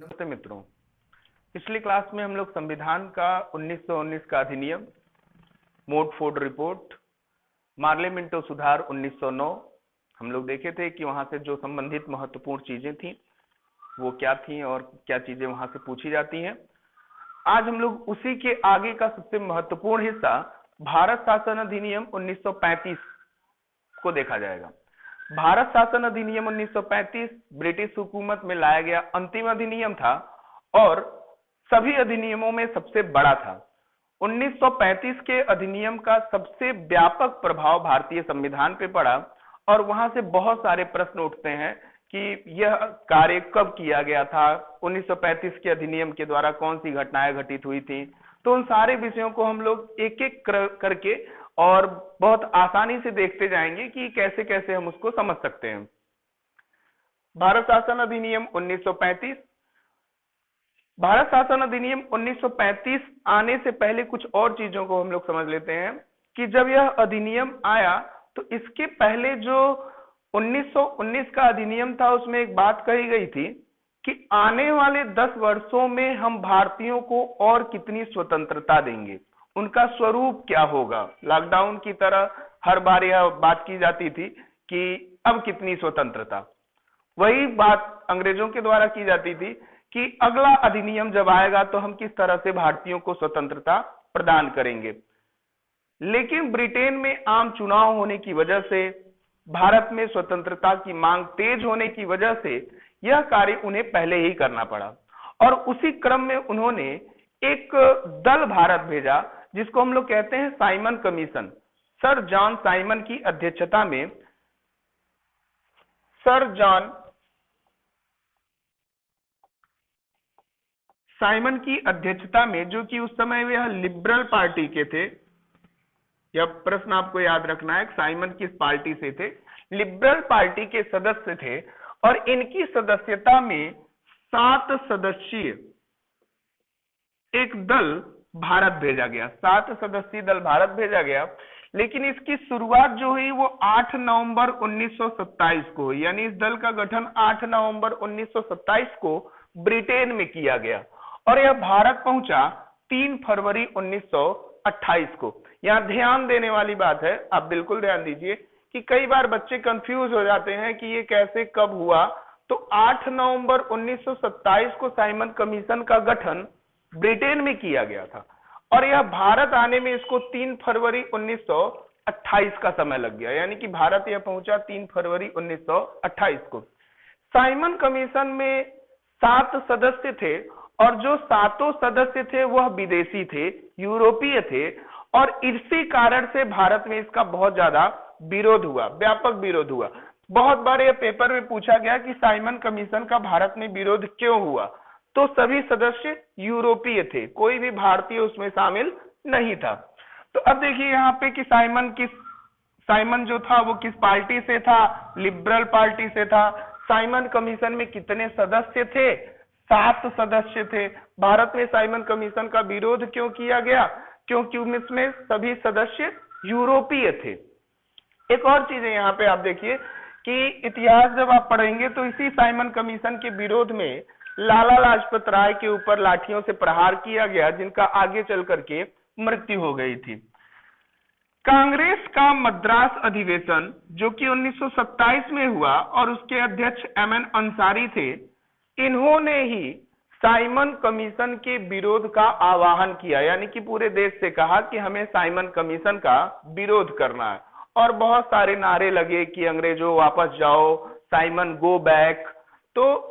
नमस्ते मित्रों। पिछली क्लास में हम लोग संविधान का 1919 का अधिनियम, मोट-फोर्ड रिपोर्ट, मार्ले मिंटो सुधार 1909 हम लोग देखे थे कि वहां से जो संबंधित महत्वपूर्ण चीजें थी वो क्या थी और क्या चीजें वहां से पूछी जाती हैं। आज हम लोग उसी के आगे का सबसे महत्वपूर्ण हिस्सा भारत शासन अधिनियम 1935 को देखा जाएगा। भारत शासन अधिनियम 1935 ब्रिटिश हुकूमत में लाया गया अंतिम अधिनियम था और सभी अधिनियमों में सबसे बड़ा था। 1935 के अधिनियम का सबसे व्यापक प्रभाव भारतीय संविधान पे पड़ा और वहां से बहुत सारे प्रश्न उठते हैं कि यह कार्य कब किया गया था, 1935 के अधिनियम के द्वारा कौन सी घटनाएं घटित हुई थी। तो उन सारे विषयों को हम लोग एक एक करके और बहुत आसानी से देखते जाएंगे कि कैसे कैसे हम उसको समझ सकते हैं। भारत शासन अधिनियम 1935। भारत शासन अधिनियम 1935 आने से पहले कुछ और चीजों को हम लोग समझ लेते हैं कि जब यह अधिनियम आया तो इसके पहले जो 1919 का अधिनियम था उसमें एक बात कही गई थी कि आने वाले 10 वर्षों में हम भारतीयों को और कितनी स्वतंत्रता देंगे, उनका स्वरूप क्या होगा। लॉकडाउन की तरह हर बार यह बात की जाती थी कि अब कितनी स्वतंत्रता। वही बात अंग्रेजों के द्वारा की जाती थी कि अगला अधिनियम जब आएगा तो हम किस तरह से भारतीयों को स्वतंत्रता प्रदान करेंगे। लेकिन ब्रिटेन में आम चुनाव होने की वजह से, भारत में स्वतंत्रता की मांग तेज होने की वजह से यह कार्य उन्हें पहले ही करना पड़ा और उसी क्रम में उन्होंने एक दल भारत भेजा जिसको हम लोग कहते हैं Simon commission. Sir John Simon की अध्यक्षता में, सर जॉन साइमन की अध्यक्षता में, जो कि उस समय वे लिबरल पार्टी के थे। यह प्रश्न आपको याद रखना है, साइमन किस पार्टी से थे। लिबरल पार्टी के सदस्य थे और इनकी सदस्यता में 7 सदस्यीय एक दल भारत भेजा गया। 7 सदस्यीय दल भारत भेजा गया, लेकिन इसकी शुरुआत जो हुई वो 8 नवंबर 1927 को हुई। यानी इस दल का गठन 8 नवंबर 1927 को ब्रिटेन में किया गया और यह भारत पहुंचा 3 फरवरी 1928 को। यहां ध्यान देने वाली बात है, आप बिल्कुल ध्यान दीजिए कि कई बार बच्चे कंफ्यूज हो जाते हैं कि ये कैसे कब हुआ। तो 8 नवंबर 1927 को साइमन कमीशन का गठन ब्रिटेन में किया गया था और यह भारत आने में इसको 3 फरवरी 1928 का समय लग गया। यानी कि भारत यह पहुंचा 3 फरवरी 1928 को। साइमन कमीशन में 7 सदस्य थे और जो 7 सदस्य थे वह विदेशी थे, यूरोपीय थे और इसी कारण से भारत में इसका बहुत ज्यादा विरोध हुआ, व्यापक विरोध हुआ। बहुत बार यह पेपर में पूछा गया कि साइमन कमीशन का भारत में विरोध क्यों हुआ, तो सभी सदस्य यूरोपीय थे, कोई भी भारतीय उसमें शामिल नहीं था। तो अब देखिए यहाँ पे कि साइमन जो था वो किस पार्टी से था, लिबरल पार्टी से था। साइमन कमीशन में कितने सदस्य थे, 7 सदस्य थे। भारत में साइमन कमीशन का विरोध क्यों किया गया, क्योंकि उसमें सभी सदस्य यूरोपीय थे। एक और चीज है यहाँ पे, आप देखिए कि इतिहास जब आप पढ़ेंगे तो इसी साइमन कमीशन के विरोध में लाला लाजपत राय के ऊपर लाठियों से प्रहार किया गया, जिनका आगे चल करके मृत्यु हो गई थी। कांग्रेस का मद्रास अधिवेशन जो कि 1927 में हुआ और उसके अध्यक्ष एमएन अंसारी थे, इन्होंने ही साइमन कमीशन के विरोध का आह्वान किया। यानी कि पूरे देश से कहा कि हमें साइमन कमीशन का विरोध करना है और बहुत सारे नारे लगे कि अंग्रेजों वापस जाओ, साइमन गो बैक। तो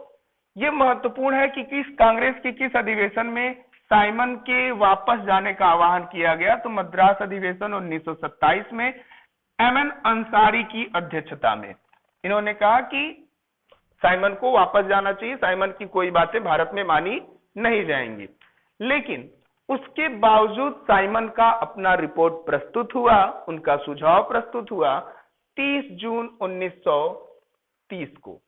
ये महत्वपूर्ण है कि कांग्रेस के किस अधिवेशन में साइमन के वापस जाने का आह्वान किया गया। तो मद्रास अधिवेशन 1927 में एमएन अंसारी की अध्यक्षता में इन्होंने कहा कि साइमन को वापस जाना चाहिए, साइमन की कोई बातें भारत में मानी नहीं जाएंगी। लेकिन उसके बावजूद साइमन का अपना रिपोर्ट प्रस्तुत हुआ, उनका सुझाव प्रस्तुत हुआ 30 जून 1930 को।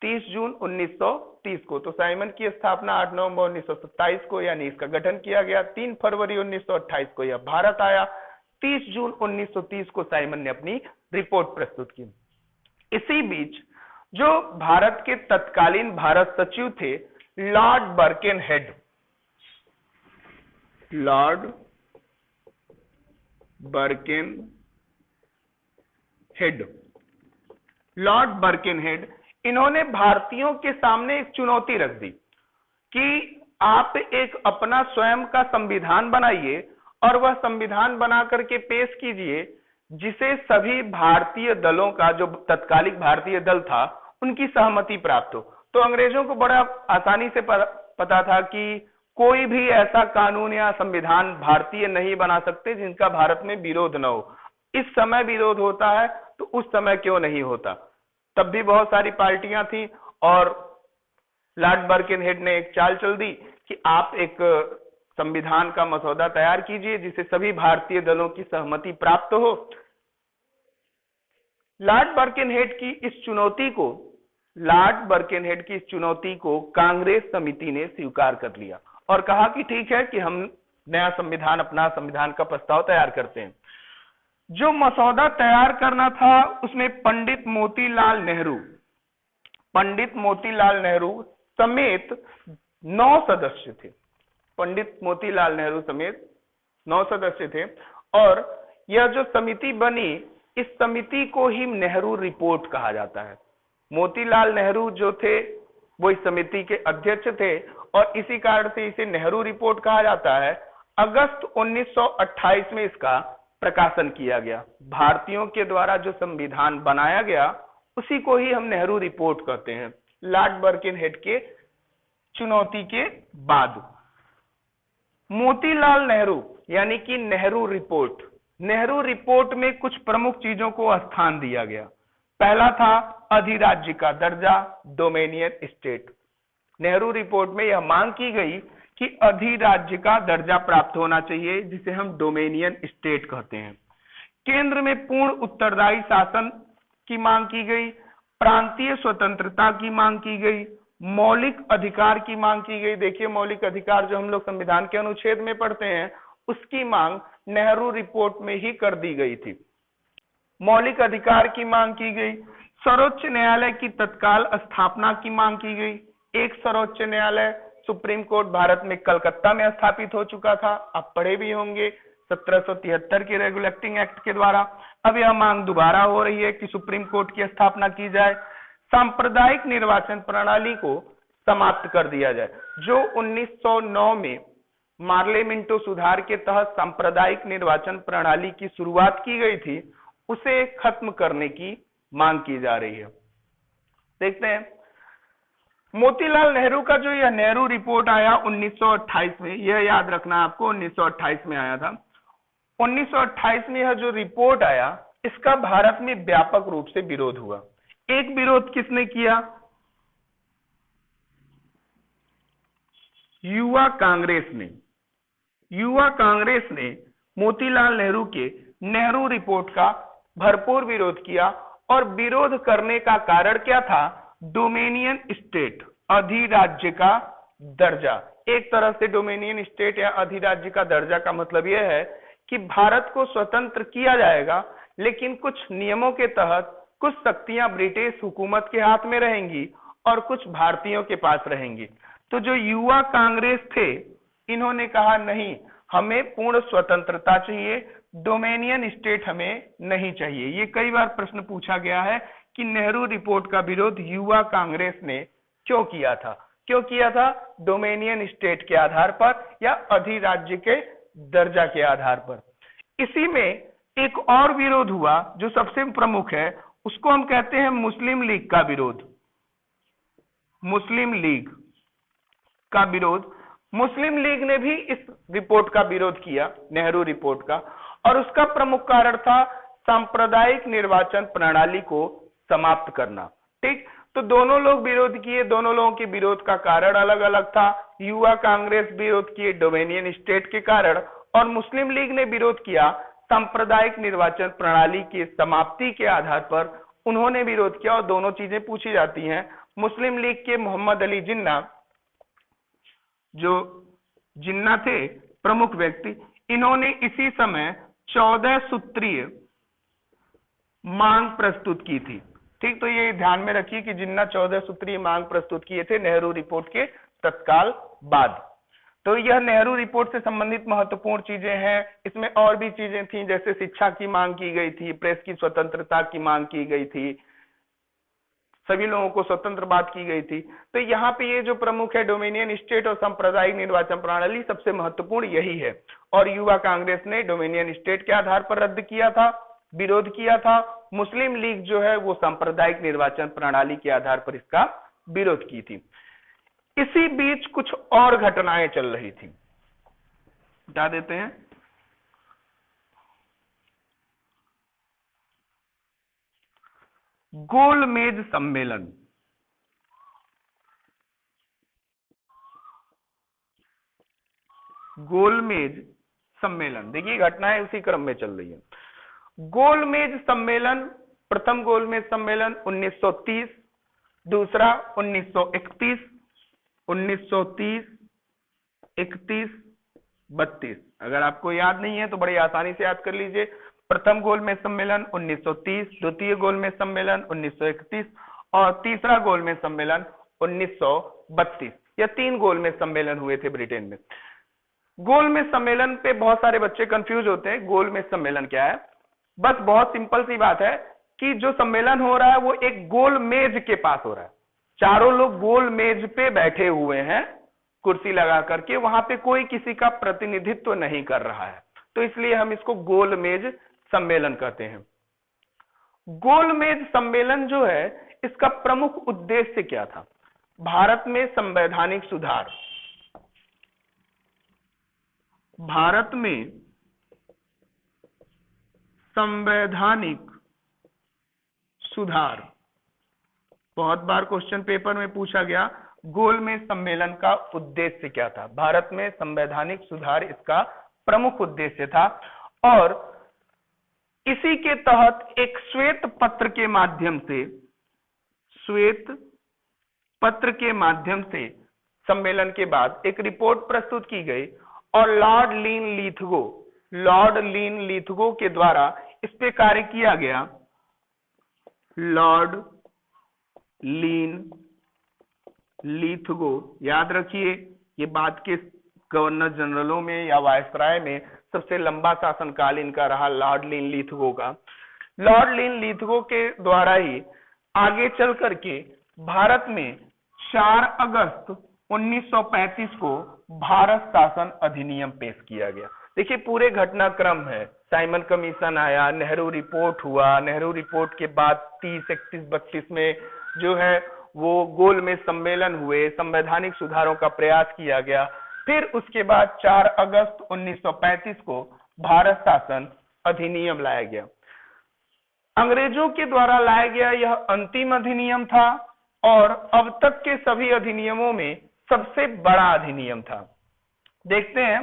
30 जून 1930 को। तो साइमन की स्थापना 8 नवंबर 1927 को, यानी इसका गठन किया गया। 3 फरवरी 1928 को यह भारत आया। 30 जून 1930 को साइमन ने अपनी रिपोर्ट प्रस्तुत की। इसी बीच जो भारत के तत्कालीन भारत सचिव थे लॉर्ड बर्किनहेड। लॉर्ड बर्किनहेड, लॉर्ड बर्किनहेड, इन्होंने भारतीयों के सामने एक चुनौती रख दी कि आप एक अपना स्वयं का संविधान बनाइए और वह संविधान बना करके पेश कीजिए जिसे सभी भारतीय दलों का, जो तत्कालिक भारतीय दल था, उनकी सहमति प्राप्त हो। तो अंग्रेजों को बड़ा आसानी से पता था कि कोई भी ऐसा कानून या संविधान भारतीय नहीं बना सकते जिनका भारत में विरोध न हो। इस समय विरोध होता है तो उस समय क्यों नहीं होता। तब भी बहुत सारी पार्टियां थी और लॉर्ड बर्किनहेड ने एक चाल चल दी कि आप एक संविधान का मसौदा तैयार कीजिए जिसे सभी भारतीय दलों की सहमति प्राप्त हो। लॉर्ड बर्किनहेड की इस चुनौती को कांग्रेस समिति ने स्वीकार कर लिया और कहा कि ठीक है कि हम नया संविधान, अपना संविधान का प्रस्ताव तैयार करते हैं। जो मसौदा तैयार करना था उसमें पंडित मोतीलाल नेहरू समेत 9 सदस्य थे। पंडित मोतीलाल नेहरू समेत 9 सदस्य थे और यह जो समिति बनी, इस समिति को ही नेहरू रिपोर्ट कहा जाता है। मोतीलाल नेहरू जो थे वो इस समिति के अध्यक्ष थे और इसी कारण से इसे नेहरू रिपोर्ट कहा जाता है। अगस्त 1928 में इसका प्रकाशन किया गया। भारतीयों के द्वारा जो संविधान बनाया गया उसी को ही हम नेहरू रिपोर्ट कहते हैं। लॉर्ड बर्किनहेड के चुनौती के बाद मोतीलाल नेहरू यानी कि नेहरू रिपोर्ट में कुछ प्रमुख चीजों को स्थान दिया गया। पहला था अधिराज्य का दर्जा, डोमेनियन स्टेट। नेहरू रिपोर्ट में यह मांग की गई कि अधिराज्य का दर्जा प्राप्त होना चाहिए जिसे हम डोमेनियन स्टेट कहते हैं। केंद्र में पूर्ण उत्तरदायी शासन की मांग की गई, प्रांतीय स्वतंत्रता की मांग की गई, मौलिक अधिकार की मांग की गई। देखिए, मौलिक अधिकार जो हम लोग संविधान के अनुच्छेद में पढ़ते हैं उसकी मांग नेहरू रिपोर्ट में ही कर दी गई थी। मौलिक अधिकार की मांग की गई, सर्वोच्च न्यायालय की तत्काल स्थापना की मांग की गई। एक सर्वोच्च न्यायालय, सुप्रीम कोर्ट भारत में कलकत्ता में स्थापित हो चुका था, आप पढ़े भी होंगे 1773 के रेगुलेटिंग एक्ट के द्वारा। अब यह मांग दोबारा हो रही है कि सुप्रीम कोर्ट की स्थापना की जाए। सांप्रदायिक निर्वाचन प्रणाली को समाप्त कर दिया जाए। जो 1909 में मार्ले मिंटो सुधार के तहत सांप्रदायिक निर्वाचन प्रणाली की शुरुआत की गई थी, उसे खत्म करने की मांग की जा रही है। देखते हैं मोतीलाल नेहरू का जो यह नेहरू रिपोर्ट आया 1928 में, यह याद रखना आपको 1928 में आया था। 1928 में यह जो रिपोर्ट आया इसका भारत में व्यापक रूप से विरोध हुआ। एक विरोध किसने किया? युवा कांग्रेस ने मोतीलाल नेहरू के नेहरू रिपोर्ट का भरपूर विरोध किया और विरोध करने का कारण क्या था? डोमेनियन स्टेट, अधिराज्य का दर्जा। एक तरह से डोमेनियन स्टेट या अधिराज्य का दर्जा का मतलब यह है कि भारत को स्वतंत्र किया जाएगा, लेकिन कुछ नियमों के तहत कुछ शक्तियां ब्रिटिश हुकूमत के हाथ में रहेंगी और कुछ भारतीयों के पास रहेंगी। तो जो युवा कांग्रेस थे, इन्होंने कहा नहीं, हमें पूर्ण स्वतंत्रता चाहिए, डोमेनियन स्टेट हमें नहीं चाहिए। ये कई बार प्रश्न पूछा गया है कि नेहरू रिपोर्ट का विरोध युवा कांग्रेस ने क्यों किया था? डोमेनियन स्टेट के आधार पर या अधिराज्य के दर्जा के आधार पर। इसी में एक और विरोध हुआ जो सबसे प्रमुख है, उसको हम कहते हैं मुस्लिम लीग का विरोध। मुस्लिम लीग ने भी इस रिपोर्ट का विरोध किया, नेहरू रिपोर्ट का, और उसका प्रमुख कारण था सांप्रदायिक निर्वाचन प्रणाली को समाप्त करना। ठीक, तो दोनों लोग विरोध किए, दोनों लोगों के विरोध का कारण अलग अलग था। युवा कांग्रेस विरोध किए डोमेनियन स्टेट के कारण और मुस्लिम लीग ने विरोध किया सांप्रदायिक निर्वाचन प्रणाली की समाप्ति के आधार पर। उन्होंने विरोध किया और दोनों चीजें पूछी जाती हैं। मुस्लिम लीग के मोहम्मद अली जिन्ना, जो जिन्ना थे प्रमुख व्यक्ति, इन्होंने इसी समय 14 सूत्रीय मांग प्रस्तुत की थी। ठीक, तो ये ध्यान में रखिए कि जिन्ना 14 सूत्रीय मांग प्रस्तुत किए थे नेहरू रिपोर्ट के तत्काल बाद। तो यह नेहरू रिपोर्ट से संबंधित महत्वपूर्ण चीजें हैं। इसमें और भी चीजें थी, जैसे शिक्षा की मांग की गई थी, प्रेस की स्वतंत्रता की मांग की गई थी, सभी लोगों को स्वतंत्र बात की गई थी। तो यहाँ पे ये जो प्रमुख है डोमिनियन स्टेट और सांप्रदायिक निर्वाचन प्रणाली, सबसे महत्वपूर्ण यही है। और युवा कांग्रेस ने डोमिनियन स्टेट के आधार पर रद्द किया था, विरोध किया था। मुस्लिम लीग जो है वो सांप्रदायिक निर्वाचन प्रणाली के आधार पर इसका विरोध की थी। इसी बीच कुछ और घटनाएं चल रही थी, बता देते हैं। गोलमेज सम्मेलन, गोलमेज सम्मेलन, देखिए घटनाएं उसी क्रम में चल रही है। गोलमेज सम्मेलन, प्रथम गोलमेज सम्मेलन 1930, दूसरा 1931, 1930, 31, 32। अगर आपको याद नहीं है तो बड़ी आसानी से याद कर लीजिए। प्रथम गोलमेज सम्मेलन 1930, द्वितीय गोलमेज सम्मेलन 1931 और तीसरा गोलमेज सम्मेलन 1932। यह 3 गोलमेज सम्मेलन हुए थे ब्रिटेन में। गोलमेज सम्मेलन पे बहुत सारे बच्चे कंफ्यूज होते हैं, गोलमेज सम्मेलन क्या है। बस बहुत सिंपल सी बात है कि जो सम्मेलन हो रहा है वो एक गोल मेज के पास हो रहा है। चारों लोग गोल मेज पे बैठे हुए हैं, कुर्सी लगा करके, वहां पे कोई किसी का प्रतिनिधित्व नहीं कर रहा है, तो इसलिए हम इसको गोलमेज सम्मेलन कहते हैं। गोलमेज सम्मेलन जो है, इसका प्रमुख उद्देश्य क्या था? भारत में संवैधानिक सुधार, भारत में संवैधानिक सुधार, बहुत बार क्वेश्चन पेपर में पूछा गया गोलमेज सम्मेलन का उद्देश्य क्या था। भारत में संवैधानिक सुधार इसका प्रमुख उद्देश्य था और इसी के तहत एक श्वेत पत्र के माध्यम से, श्वेत पत्र के माध्यम से सम्मेलन के बाद एक रिपोर्ट प्रस्तुत की गई और लॉर्ड लीन लिथगो के द्वारा इस पे कार्य किया गया। लॉर्ड लीन लिथगो, याद रखिए ये बाद के गवर्नर जनरलों में या वायसराय में सबसे लंबा शासनकाल इनका रहा, लॉर्ड लीन लिथगो का। लॉर्ड लीन लिथगो के द्वारा ही आगे चल करके भारत में 4 अगस्त 1935 को भारत शासन अधिनियम पेश किया गया। देखिए पूरे घटनाक्रम है, साइमन कमीशन आया, नेहरू रिपोर्ट हुआ, नेहरू रिपोर्ट के बाद 30, 31, 32 में जो है वो गोलमेज सम्मेलन हुए, संवैधानिक सुधारों का प्रयास किया गया। फिर उसके बाद 4 अगस्त 1935 को भारत शासन अधिनियम लाया गया। अंग्रेजों के द्वारा लाया गया यह अंतिम अधिनियम था और अब तक के सभी अधिनियमों में सबसे बड़ा अधिनियम था। देखते हैं,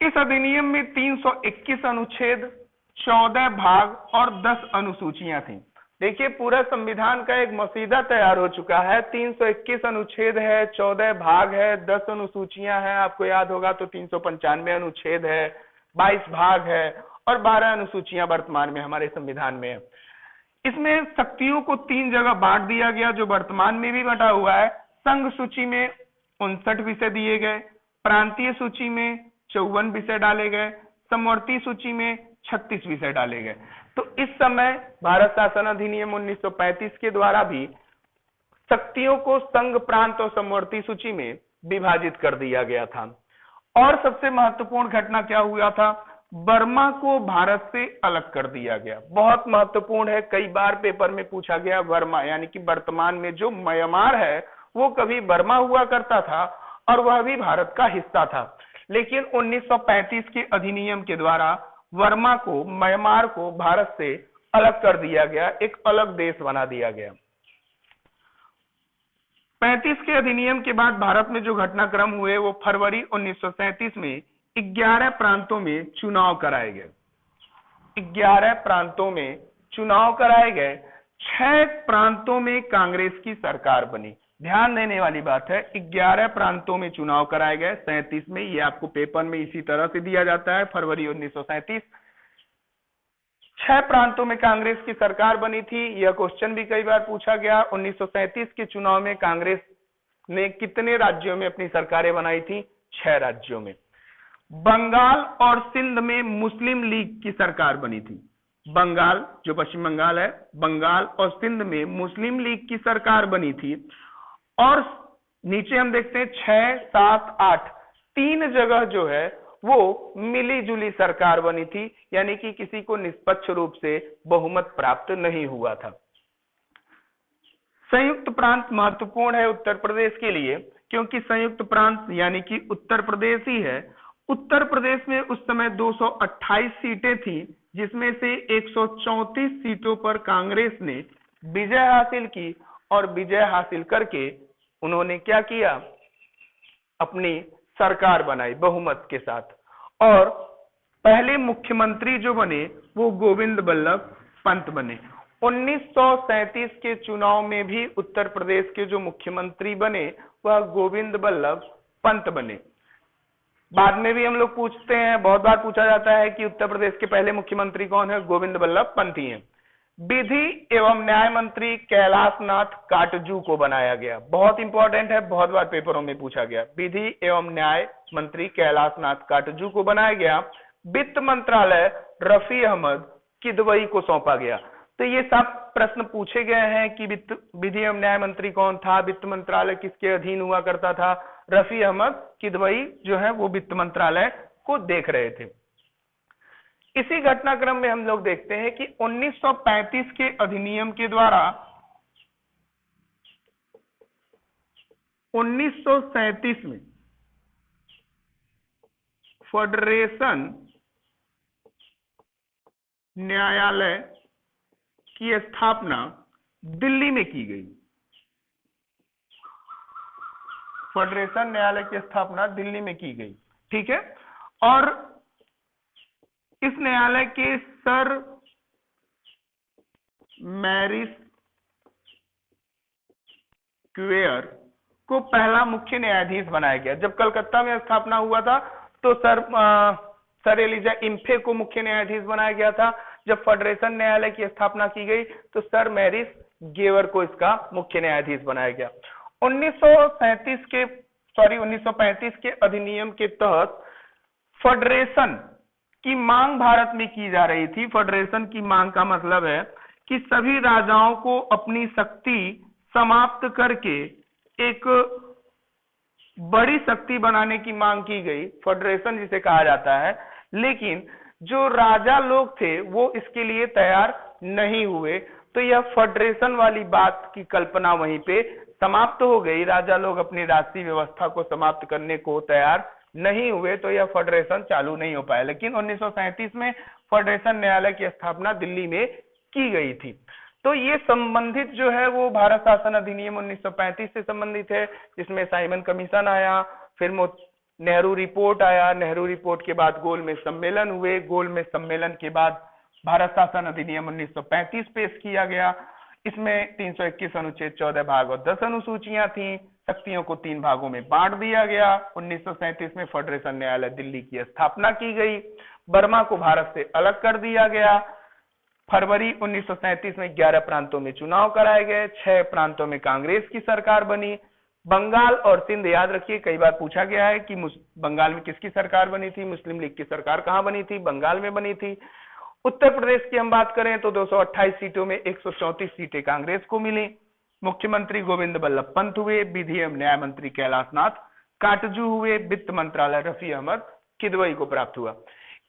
इस अधिनियम में 321 अनुच्छेद, 14 भाग और 10 अनुसूचियां थी। देखिए पूरा संविधान का एक मसीदा तैयार हो चुका है। 321 अनुच्छेद है, 14 भाग है, 10 अनुसूचियां हैं। आपको याद होगा तो 395 अनुच्छेद है, 22 भाग है और 12 अनुसूचियां वर्तमान में हमारे संविधान में है। इसमें शक्तियों को 3 जगह बांट दिया गया, जो वर्तमान में भी बटा हुआ है। संघ सूची में 59 विषय दिए गए, प्रांतीय सूची में 54 विषय डाले गए, समवर्ती सूची में 36 विषय डाले गए। तो इस समय भारत शासन अधिनियम 1935 के द्वारा भी शक्तियों को संघ, प्रांत और समवर्ती सूची में विभाजित कर दिया गया था। और सबसे महत्वपूर्ण घटना क्या हुआ था? बर्मा को भारत से अलग कर दिया गया। बहुत महत्वपूर्ण है, कई बार पेपर में पूछा गया। बर्मा यानी कि वर्तमान में जो म्यांमार है वो कभी बर्मा हुआ करता था और वह भी भारत का हिस्सा था, लेकिन 1935 के अधिनियम के द्वारा बर्मा को, म्यांमार को भारत से अलग कर दिया गया, एक अलग देश बना दिया गया। 35 के अधिनियम के बाद भारत में जो घटनाक्रम हुए वो फरवरी 1937 में 11 प्रांतों में चुनाव कराए गए। 11 प्रांतों में चुनाव कराए गए। 6 प्रांतों में कांग्रेस की सरकार बनी। ध्यान देने वाली बात है, 11 प्रांतों में चुनाव कराए गए। 37 में, ये आपको पेपर में इसी तरह से दिया जाता है, फरवरी 1937। 6 प्रांतों में कांग्रेस की सरकार बनी थी। यह क्वेश्चन भी कई बार पूछा गया। 1937 के चुनाव में कांग्रेस ने कितने राज्यों में अपनी सरकारें बनाई थी? 6 राज्यों में। बंगाल और सिंध में मुस्लिम लीग की सरकार बनी थी। बंगाल, जो पश्चिम बंगाल है, बंगाल और सिंध में मुस्लिम लीग की सरकार बनी थी। और नीचे हम देखते हैं 6, 7, 8, 3 जगह जो है वो मिली जुली सरकार बनी थी, यानी कि किसी को निष्पक्ष रूप से बहुमत प्राप्त नहीं हुआ था। संयुक्त प्रांत महत्वपूर्ण है उत्तर प्रदेश के लिए, क्योंकि संयुक्त प्रांत यानी कि उत्तर प्रदेश ही है। उत्तर प्रदेश में उस समय 228 सीटें थी, जिसमें से 134 सीटों पर कांग्रेस ने विजय हासिल की, और विजय हासिल करके उन्होंने क्या किया? अपनी सरकार बनाई बहुमत के साथ। और पहले मुख्यमंत्री जो बने वो गोविंद बल्लभ पंत बने। 1937 के चुनाव में भी उत्तर प्रदेश के जो मुख्यमंत्री बने वह गोविंद बल्लभ पंत बने। बाद में भी हम लोग पूछते हैं, बहुत बार पूछा जाता है कि उत्तर प्रदेश के पहले मुख्यमंत्री कौन है? गोविंद बल्लभ पंत ही हैं। विधि एवं न्याय मंत्री कैलाश नाथ काटजू को बनाया गया। बहुत इंपॉर्टेंट है, बहुत बार पेपरों में पूछा गया। विधि एवं न्याय मंत्री कैलाश नाथ काटजू को बनाया गया। वित्त मंत्रालय रफी अहमद किदवई को सौंपा गया। तो ये सब प्रश्न पूछे गए हैं कि विधि एवं न्याय मंत्री कौन था, वित्त मंत्रालय किसके अधीन हुआ करता था? रफी अहमद किदवई जो है वो वित्त मंत्रालय को देख रहे थे। इसी घटनाक्रम में हम लोग देखते हैं कि 1935 के अधिनियम के द्वारा 1937 में फेडरेशन न्यायालय की स्थापना दिल्ली में की गई। फेडरेशन न्यायालय की स्थापना दिल्ली में की गई, ठीक है। और इस न्यायालय के सर मैरिस क्वेयर को पहला मुख्य न्यायाधीश बनाया गया। जब कलकत्ता में स्थापना हुआ था तो सर एलिजा इम्फे को मुख्य न्यायाधीश बनाया गया था। जब फेडरेशन न्यायालय की स्थापना की गई तो सर मैरिस गेवर को इसका मुख्य न्यायाधीश बनाया गया। 1935 के अधिनियम के तहत फेडरेशन की मांग भारत में की जा रही थी। फेडरेशन की मांग का मतलब है कि सभी राजाओं को अपनी शक्ति समाप्त करके एक बड़ी शक्ति बनाने की मांग की गई, फेडरेशन जिसे कहा जाता है। लेकिन जो राजा लोग थे वो इसके लिए तैयार नहीं हुए, तो यह फेडरेशन वाली बात की कल्पना वहीं पे समाप्त हो गई। राजा लोग अपनी राष्ट्रीय व्यवस्था को समाप्त करने को तैयार नहीं हुए, तो यह फेडरेशन चालू नहीं हो पाया। लेकिन 1937 में फेडरेशन न्यायालय की स्थापना दिल्ली में की गई थी। तो ये संबंधित जो है वो भारत शासन अधिनियम 1935 से संबंधित है, जिसमें साइमन कमीशन आया, फिर नेहरू रिपोर्ट आया। नेहरू रिपोर्ट के बाद गोलमेज सम्मेलन हुए। गोलमेज सम्मेलन के बाद भारत शासन अधिनियम 1935 पेश किया गया। इसमें 321 अनुच्छेद 14 भाग और 10 अनुसूचियां थी। शक्तियों को 3 भागों में बांट दिया गया। 1937 में फेडरेशन न्यायालय दिल्ली की स्थापना की गई। बर्मा को भारत से अलग कर दिया गया। फरवरी 1937 में 11 प्रांतों में चुनाव कराए गए। 6 प्रांतों में कांग्रेस की सरकार बनी। बंगाल और सिंध, याद रखिए, कई बार पूछा गया है कि बंगाल में किसकी सरकार बनी थी? मुस्लिम लीग की सरकार कहां बनी थी? बंगाल में बनी थी। उत्तर प्रदेश की हम बात करें तो 228 सीटों में 134 सीटें कांग्रेस को मिली। मुख्यमंत्री गोविंद बल्लभ पंत हुए। विधि एवं न्याय मंत्री कैलाश नाथ काटजू हुए। वित्त मंत्रालय रफी अहमद किदवई को प्राप्त हुआ।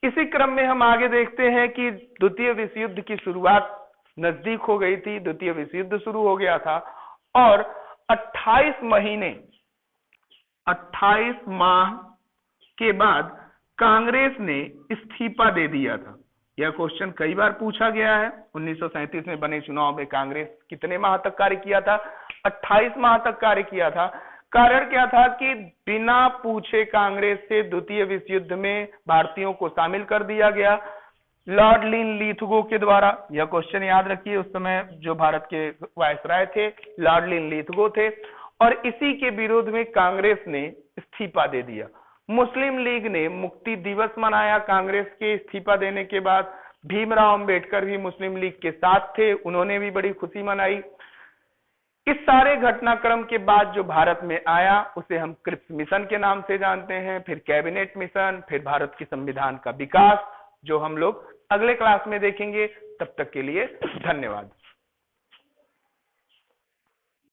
इसी क्रम में हम आगे देखते हैं कि द्वितीय विश्व युद्ध की शुरुआत नजदीक हो गई थी। द्वितीय विश्व युद्ध शुरू हो गया था और 28 माह के बाद कांग्रेस ने इस्तीफा दे दिया था। यह क्वेश्चन कई बार पूछा गया है। 1937 में बने चुनाव में कांग्रेस कितने माह तक कार्य किया था? 28 माह तक कार्य किया था। कारण क्या था कि बिना पूछे कांग्रेस से द्वितीय विश्व युद्ध में भारतीयों को शामिल कर दिया गया लॉर्ड लिनलिथगो के द्वारा। यह क्वेश्चन याद रखिए, उस समय जो भारत के वायसराय थे लॉर्ड लिनलिथगो थे, और इसी के विरोध में कांग्रेस ने इस्तीफा दे दिया। मुस्लिम लीग ने मुक्ति दिवस मनाया कांग्रेस के इस्तीफा देने के बाद। भीमराव अंबेडकर भी मुस्लिम लीग के साथ थे, उन्होंने भी बड़ी खुशी मनाई। इस सारे घटनाक्रम के बाद जो भारत में आया उसे हम क्रिप्स मिशन के नाम से जानते हैं, फिर कैबिनेट मिशन, फिर भारत के संविधान का विकास, जो हम लोग अगले क्लास में देखेंगे। तब तक के लिए धन्यवाद।